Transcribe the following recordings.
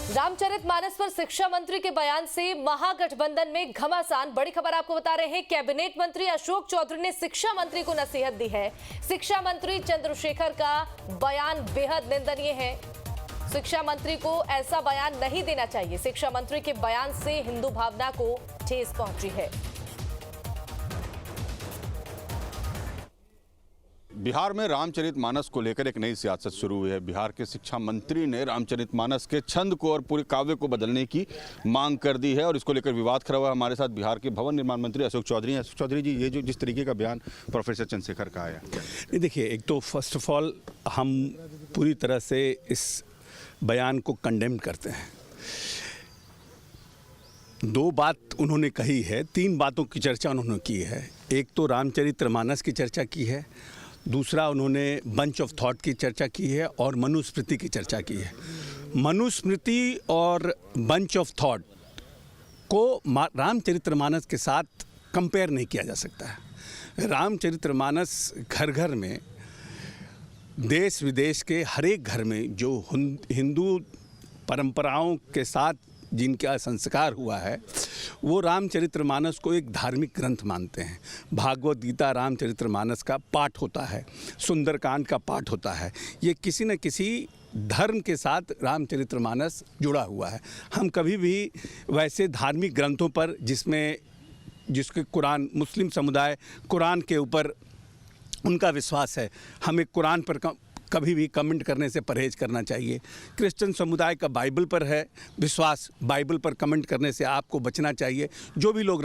रामचरितमानस पर शिक्षा मंत्री के बयान से महागठबंधन में घमासान। बड़ी खबर आपको बता रहे हैं, कैबिनेट मंत्री अशोक चौधरी ने शिक्षा मंत्री को नसीहत दी है। शिक्षा मंत्री चंद्रशेखर का बयान बेहद निंदनीय है। शिक्षा मंत्री को ऐसा बयान नहीं देना चाहिए। शिक्षा मंत्री के बयान से हिंदू भावना को ठेस पहुंची है। बिहार में रामचरितमानस को लेकर एक नई सियासत शुरू हुई है। बिहार के शिक्षा मंत्री ने रामचरितमानस के छंद को और पूरे काव्य को बदलने की मांग कर दी है और इसको लेकर विवाद खड़ा हुआ है। हमारे साथ बिहार के भवन निर्माण मंत्री अशोक चौधरी हैं। अशोक चौधरी जी, ये जो जिस तरीके का बयान प्रोफेसर चंद्रशेखर का आया, नहीं देखिए, एक तो फर्स्ट ऑफ ऑल हम पूरी तरह से इस बयान को कंडेम करते हैं। दो बात उन्होंने कही है, तीन बातों की चर्चा उन्होंने की है। एक तो रामचरितमानस की चर्चा की है, दूसरा उन्होंने बंच ऑफ थॉट की चर्चा की है और मनुस्मृति की चर्चा की है। मनुस्मृति और बंच ऑफ थॉट को रामचरितमानस के साथ कंपेयर नहीं किया जा सकता है। रामचरितमानस घर घर में, देश विदेश के हर एक घर में जो हिंदू परंपराओं के साथ जिनका संस्कार हुआ है, वो रामचरितमानस को एक धार्मिक ग्रंथ मानते हैं। भागवत गीता रामचरितमानस का पाठ होता है, सुंदरकांड का पाठ होता है। ये किसी न किसी धर्म के साथ रामचरितमानस जुड़ा हुआ है। हम कभी भी वैसे धार्मिक ग्रंथों पर जिसके कुरान, मुस्लिम समुदाय कुरान के ऊपर उनका विश्वास है, हमें कुरान पर कभी भी कमेंट करने से परहेज करना चाहिए। क्रिश्चियन समुदाय का बाइबल पर है विश्वास, बाइबल पर कमेंट करने से आपको बचना चाहिए। जो भी लोग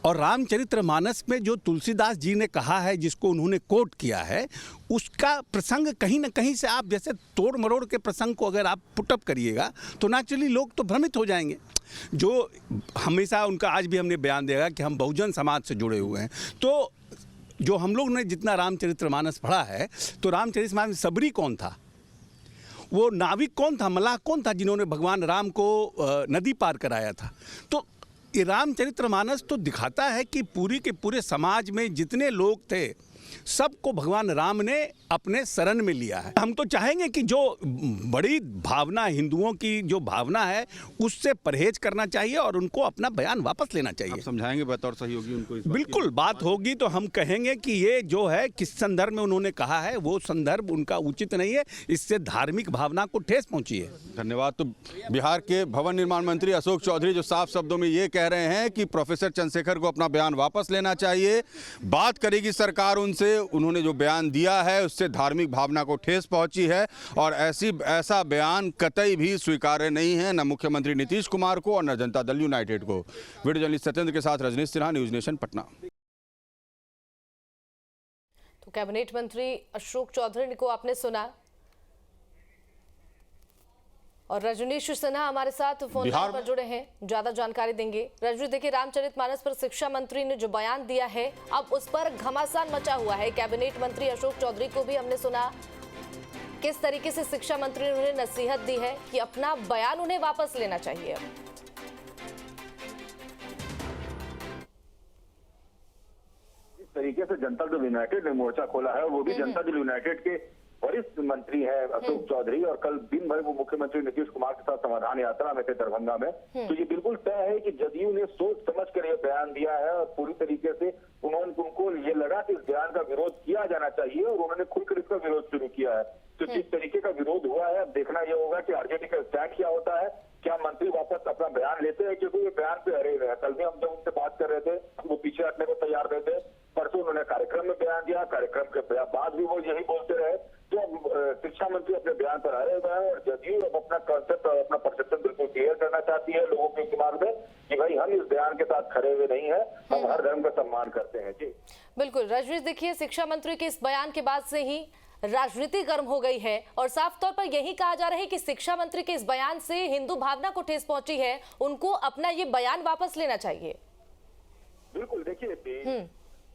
और रामचरितमानस में जो तुलसीदास जी ने कहा है, जिसको उन्होंने कोट किया है, उसका प्रसंग कहीं ना कहीं से आप जैसे तोड़ मरोड़ के प्रसंग को अगर आप पुटअप करिएगा तो नेचुरली लोग तो भ्रमित हो जाएंगे। जो हमेशा उनका आज भी हमने बयान देगा कि हम बहुजन समाज से जुड़े हुए हैं। तो जो हम लोग ने जितना रामचरितमानस पढ़ा है, तो रामचरितमानस सबरी कौन था, वो नाविक कौन था, मल्लाह कौन था जिन्होंने भगवान राम को नदी पार कराया था। तो ये रामचरितमानस तो दिखाता है कि पूरी के पूरे समाज में जितने लोग थे, सबको भगवान राम ने अपने शरण में लिया है। हम तो चाहेंगे कि जो बड़ी भावना, हिंदुओं की जो भावना है, उससे परहेज करना चाहिए और उनको अपना बयान वापस लेना चाहिए। आप समझाएंगे बतौर सहयोगी उनको इस बात बिल्कुल, बात होगी तो हम कहेंगे कि ये जो है किस संदर्भ में उन्होंने कहा है, वो संदर्भ उनका उचित नहीं है। इससे धार्मिक भावना को ठेस पहुंची है। धन्यवाद। तो बिहार के भवन निर्माण मंत्री अशोक चौधरी जो साफ शब्दों में ये कह रहे हैं कि प्रोफेसर चंद्रशेखर को अपना बयान वापस लेना चाहिए। बात करेगी सरकार उनसे। उन्होंने जो बयान दिया है उससे धार्मिक भावना को ठेस पहुंची है और ऐसा बयान कतई भी स्वीकार्य नहीं है, न मुख्यमंत्री नीतीश कुमार को और न जनता दल यूनाइटेड को। वीडियो जर्नलिस्ट सत्येंद्र के साथ रजनीश सिन्हा, न्यूज नेशन, पटना। तो कैबिनेट मंत्री अशोक चौधरी को आपने सुना और रजनीश सिन्हा हमारे साथ फोन पर जुड़े हैं, ज्यादा जानकारी देंगे। रजनीश, देखिए, रामचरितमानस पर शिक्षा मंत्री ने जो बयान दिया है, अब उस पर घमासान मचा हुआ है। कैबिनेट मंत्री अशोक चौधरी को भी हमने सुना, किस तरीके से शिक्षा मंत्री ने उन्हें नसीहत दी है कि अपना बयान उन्हें वापस लेना चाहिए। इस तरीके से जनता दल यूनाइटेड ने मोर्चा खोला है, वो भी जनता दल यूनाइटेड के वरिष्ठ मंत्री हैं अशोक चौधरी, और कल दिन भर वो मुख्यमंत्री नीतीश कुमार के साथ समाधान यात्रा में थे दरभंगा में। तो ये बिल्कुल तय है कि जदयू ने सोच समझ कर ये बयान दिया है और पूरी तरीके से उनको ये लगा कि इस बयान का विरोध किया जाना चाहिए और उन्होंने खुलकर इसका विरोध शुरू किया है। तो जिस तरीके का विरोध हुआ है, अब देखना यह होगा कि आरजेडी का स्टैंड क्या होता है। क्या मंत्री वापस अपना बयान लेते हैं, क्योंकि ये बयान पे अड़े हुए हैं। कल भी हम जब उनसे बात कर रहे थे, वो पीछे हटने को तैयार नहीं थे। परसों उन्होंने कार्यक्रम में बयान दिया, कार्यक्रम के बाद भी वो यही बोलते रहे। तो शिक्षा मंत्री अपने बयान पर अड़े हुए हैं और जदयू अब अपना कॉन्सेप्ट और अपना परसेप्शन बिल्कुल क्लियर करना चाहती है लोगों के दिमाग में कि भाई हम इस बयान के साथ खड़े हुए नहीं है, हम हर धर्म का सम्मान करते हैं। जी बिल्कुल रजनीश, देखिए, शिक्षा मंत्री के इस बयान के बाद से ही राजनीति गर्म हो गई है और साफ तौर पर यही कहा जा रहा है कि शिक्षा मंत्री के इस बयान से हिंदू भावना को ठेस पहुंची है, उनको अपना ये बयान वापस लेना चाहिए। बिल्कुल, देखिए,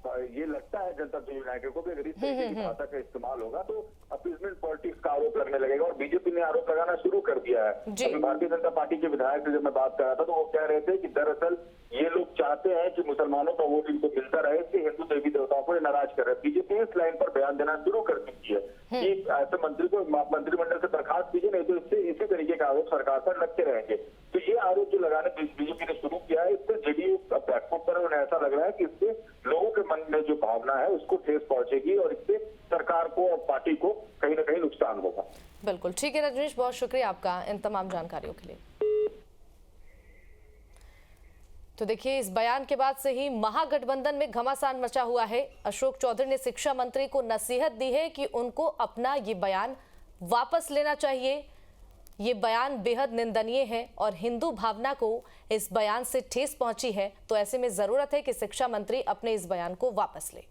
ये लगता है जनता दल यूनाइटेड को भी अगर इस तरीके की भाषा का इस्तेमाल होगा तो अपीजमेंट पॉलिटिक्स का आरोप लगने लगेगा और बीजेपी ने आरोप लगाना शुरू कर दिया है। अभी भारतीय जनता पार्टी के विधायक से जब मैं बात कर रहा था तो वो कह रहे थे कि दरअसल ये लोग चाहते हैं कि मुसलमानों का वोट इनको मिलता रहे, इसलिए हिंदू देवी देवताओं को नाराज कर रहे हैं। बीजेपी इस लाइन पर बयान देना शुरू कर चुकी है कि ऐसे मंत्री को मंत्रिमंडल से बर्खास्त कीजिए, नहीं तो इससे इसी तरीके का आरोप सरकार पर लगते रहेंगे। तो ये आरोप जो लगाने बीजेपी ने शुरू किया है, इससे जेडीयू बैकफुट पर उन्हें ऐसा लग रहा है कि इससे लोगों के मन में जो भावना है उसको ठेस पहुंचेगी और इससे सरकार को और पार्टी को कहीं ना कहीं नुकसान होगा। बिल्कुल ठीक है रजनीश, बहुत शुक्रिया आपका इन तमाम जानकारियों के लिए। तो देखिए, इस बयान के बाद से ही महागठबंधन में घमासान मचा हुआ है। अशोक चौधरी ने शिक्षा मंत्री को नसीहत दी है कि उनको अपना ये बयान वापस लेना चाहिए। ये बयान बेहद निंदनीय है और हिंदू भावना को इस बयान से ठेस पहुंची है। तो ऐसे में जरूरत है कि शिक्षा मंत्री अपने इस बयान को वापस ले।